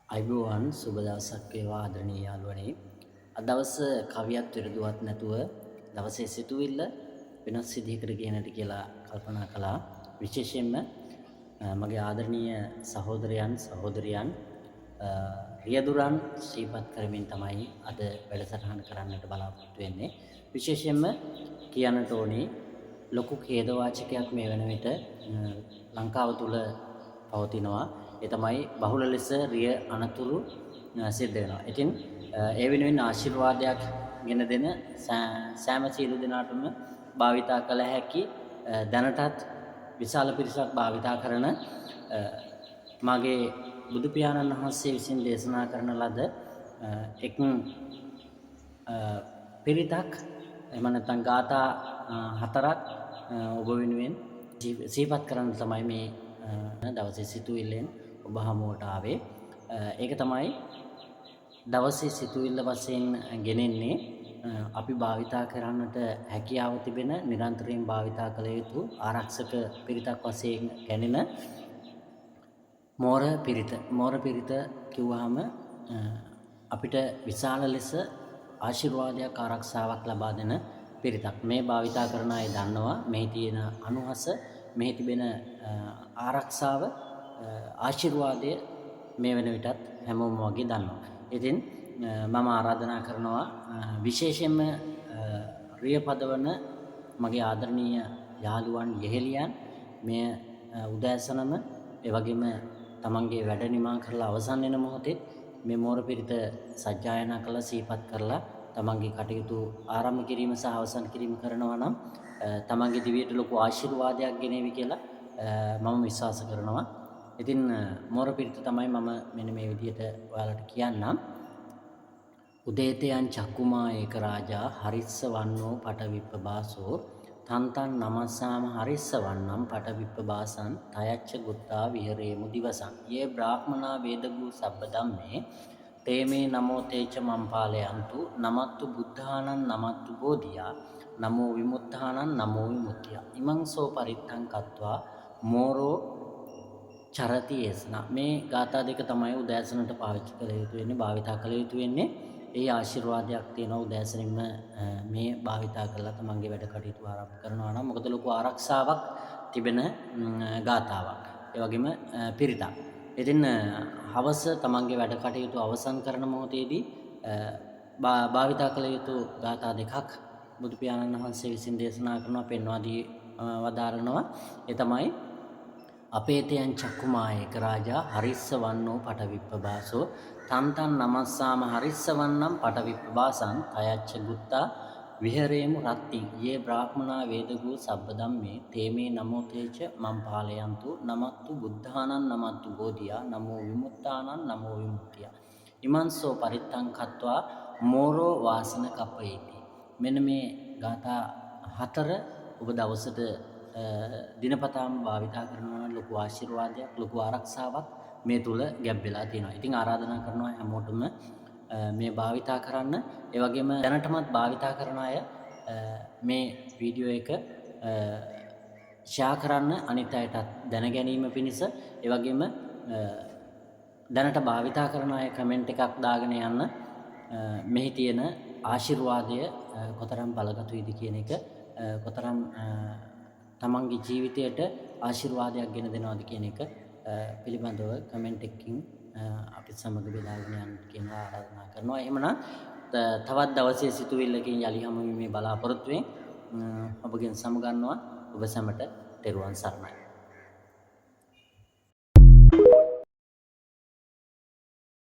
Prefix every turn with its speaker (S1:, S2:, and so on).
S1: අයිබෝවන් සුබ දවසක් වේවා ආදරණීය යාළුවනේ. අද දවස කවියක් විරදුවත් නැතුව දවසේ සිතුවිල්ල වෙනස් විදිහකට කියන්නට කියලා කල්පනා කළා. විශේෂයෙන්ම මගේ ආදරණීය සහෝදරයන් සහෝදරියන් රියදුරන් ශ්‍රීපත් කරමින් තමයි අද වැඩසටහන කරන්නට බලාපොරොත්තු වෙන්නේ. විශේෂයෙන්ම කියන්නට ඕනේ ලොකු ඛේදවාචකයක් මේ වෙන විට ලංකාව තුල පවතිනවා. ඒ තමයි බහුල ලෙස රිය අනතුරු සිද්ධ වෙනවා. ඉතින් ඒ වෙනුවෙන් ආශිර්වාදයක් ගෙන දෙන සෑම සියලු දෙනාටම භාවිතා කළ හැකි දැනටත් විශාල පිරිසක් භාවිතා කරන මගේ බුදු පියාණන් වහන්සේ විසින් දේශනා කරන ලද එක් පිරිතක් එහෙම නැත්නම් ගාථා හතරක් ඔබ වෙනුවෙන් සිහිපත් කරන්න තමයි මේ දවසේ සිතුවිල්ලෙන් ඔබ හමුවට ආවේ. ඒක තමයි දවසේ සිතුවිල්ල වශයෙන් ගෙනෙන්නේ අපි භාවිතා කරන්නට හැකියාව තිබෙන නිරන්තරයෙන් භාවිතා කළ යුතු ආරක්ෂක පිරිතක් වශයෙන් ගැනෙන මෝර පිරිත. මෝර පිරිත කිව්වහම අපිට විශාල ලෙස ආශිර්වාදයක් ආරක්ෂාවක් ලබා දෙන පිරිතක්. මේ භාවිතා කරන අය දන්නවා මෙහි තියෙන අනුහස, මෙහි තිබෙන ආරක්ෂාව, ආශිර්වාදය මේ වෙන විටත් හැමෝම වගේ දන්නවා. ඉතින් මම ආරාධනා කරනවා විශේෂයෙන්ම රිය පදවන මගේ ආදරණීය යාළුවන් යෙහෙලියන් මේ උදෑසනම ඒ වගේම තමන්ගේ වැඩ නිමා කරලා අවසන් වෙන මොහොතේ මේ මෝර පිරිත සජ්ජායනා කළා, සිහිපත් කරලා තමන්ගේ කටයුතු ආරම්භ කිරීම සහ අවසන් කිරීම කරනවා නම් තමන්ගේ දිවියට ලොකු ආශිර්වාදයක් ගෙනේවි කියලා මම විශ්වාස කරනවා. ඉතින් මෝර පිරිත තමයි මම මෙන්න මේ විදිහට ඔයාලට කියන්නම්. උදේතයන් චක්කුමා ඒක රාජා හරිස්ස වන්නෝ පටවිප්පබාසෝ තන්තන් නමස්සාම හරිස්ස වන්නම් පටවිප්පබාසං තයච්ච ගුත්තා විහෙරේමු දිවසං යේ බ්‍රාහ්මනා වේදගූ සබ්බ ධම්මේ තේමේ නමෝ තේච මම්පාලයන්තු නමත්තු බුද්ධානං නමත්තු බෝධියා නමෝ විමුක්තානං නමෝ විමුක්තිය ඉමං සෝ පරිත්තං කତ୍වා මෝරෝ චරති යස්නා. මේ ගාථා දෙක තමයි උදෑසනට පාවිච්චි කළ යුතු වෙන්නේ, භාවිතා කළ යුතු වෙන්නේ. ඒ ආශිර්වාදයක් තියෙනවා උදෑසනින්ම මේ භාවිතා කරලා තමන්ගේ වැඩ කටයුතු ආරම්භ කරනවා නම් මොකද ලොකු ආරක්ෂාවක් තිබෙන ගාථාවක්. ඒ වගේම පිරිතක්. ඉතින් හවස තමන්ගේ වැඩ කටයුතු අවසන් කරන මොහොතේදී භාවිතා කළ යුතු ගාථා දෙකක් බුදු පියාණන් වහන්සේ විසින් දේශනා කරනවා, පෙන්වා දී වදාරනවා. ඒ තමයි අපේතයන් චක්කුමා ඒක රාජා හරිස්ස වන්නෝ පටවිප්පබාසෝ තන්තන් නමස්සාම හරිස්ස වන්නම් පටවිප්පබාසං තයච්ච ගුත්තා විහෙරේමු රත්ති යේ බ්‍රාහ්මනා වේදගූ සබ්බ ධම්මේ තේමේ නමෝ තේච මම්පාලයන්තු නමත්තු බුද්ධානං නමත්තු බෝධියා නමෝ විමුක්තානං නමෝ විමුක්තිය ඉමන්සෝ පරිත්තං කତ୍වා මෝරෝ වාසන කප්පේති. මෙන්න මේ ගාථා හතර ඔබ දවසට දිනපතාම භාවිතා කරනවා. ලොකු ආශිර්වාදයක්, ලොකු ආරක්ෂාවක් මේ තුල ගැබ් වෙලා තියෙනවා. ඉතින් ආරාධනා කරනවා හැමෝටම මේ භාවිතා කරන්න. ඒ වගේම දැනටමත් භාවිතා කරන අය මේ වීඩියෝ එක ෂෙයා කරන්න, අනිත් අයටත් දැන ගැනීම පිණිස. ඒ වගේම දැනට භාවිතා කරන අය කමෙන්ට් එකක් දාගෙන යන්න. මෙහි තියෙන ආශිර්වාදය කොතරම් බලගතු වේද කියන එක, කොතරම් තමන්ගේ ජීවිතයට ආශිර්වාදයක් ගෙන දෙනවද කියන එක පිළිබඳව කමෙන්ට් එකකින් අපි සමග බෙදාගෙන යන්න කියන ආරාධනා කරනවා. එහෙමනම් තවත් දවසේ සිතුවිල්ලකින් යලි හමු වීමේ බලාපොරොත්තුවෙන් ඔබගෙන් සමුගන්නවා. ඔබ සැමට තෙරුවන් සරණයි.